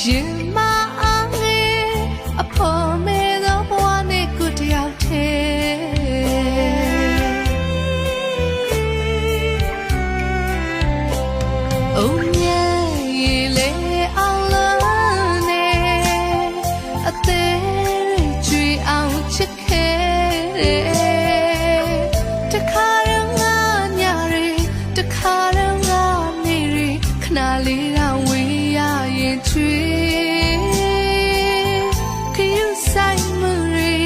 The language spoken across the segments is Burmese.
ရင်မအားလေးအဖို့မဲသောဘဝနဲ့ကိုတယောက်တည်းအိုးမြဲရေလေအောင်လို့နဲ့အသေးကြွေအောင်ချစ်ခဲ့တခါတော့ငါညရီတခါတော့ငါနေရီခဏလေးတော့ဝေးရရင်ချွေခယူဆိုင်မှုရီ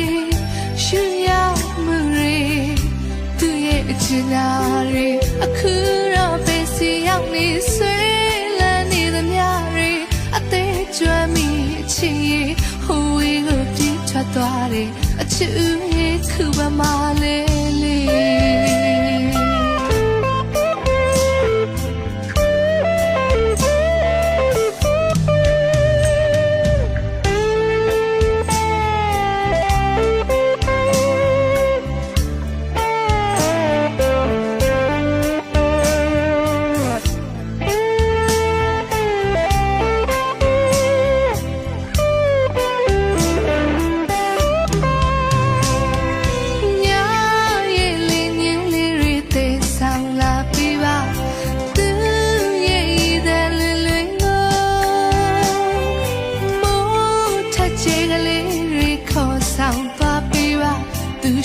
ရှူရမှုရီသူရဲ့အချစ်နာရီအခုတော့ပဲစီရောက်နေဆွေးလန်းနေသမျှရီအသေးကျွမ်းမိအချစ်ရီဟိုဝေးကိုပြေးထွက်သွားတယ်အချစ်ဦးရဲ့ခုပမာလေးလေး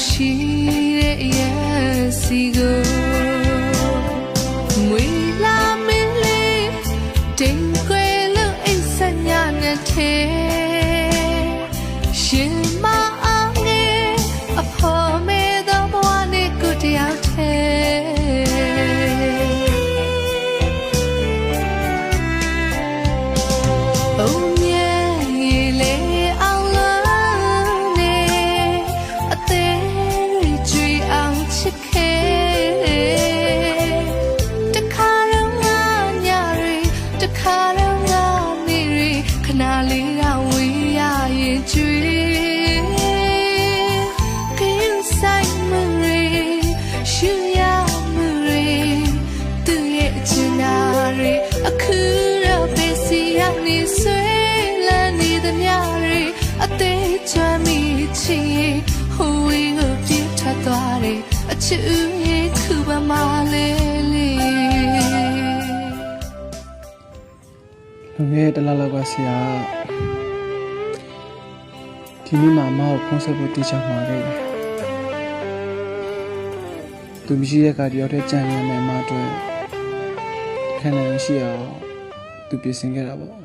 ရှိတဲ့ရဲ့စီကိုငွေလာမင်းလေးတင်ခွေလို့အိတ်ဆက်ညနဲ့ထဲရှင်မအားငယ်အဖို့မဲသောဘဝနဲ့ကိုတယောက်တည်းအိုးမြဲရေလေအောင်လို့နဲ့အသေးနာလေးတော့ဝေးရရင်ကျွေးခယူဆိုင်မှုရီရှူရမှုရီသူရဲ့အချစ်နာရီအခုတော့ပဲစီရောက်နေဆွေးလန်းနေသမျှရီအသေးချမ်းမိချင်ရင်ဟိုဝေးကိုပြေးထွက်သွားတယ်အချစ်ဦးရဲ့ခုပမာလေးလေးလွန်ခဲ့တဲ့တလလောက်ကဆရာဒီနေ့မှမအောင်ဖုန်းဆက်ဖို့တေချာမှာခဲ့တယ်သူမရှိတဲ့ကတယောက်တည်းကြံရမယ်မအတွက်ခဏလေးရှိအောင်သူပြင်ဆင်ခဲ့တာပေါ့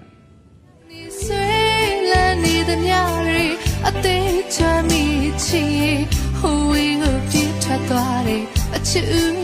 ဆွေးလန်းနေသမျှရီအသေးချမ်းမိချင်ဟိုဝေးကိုပြေးထွက်သွားတယ်အချစ်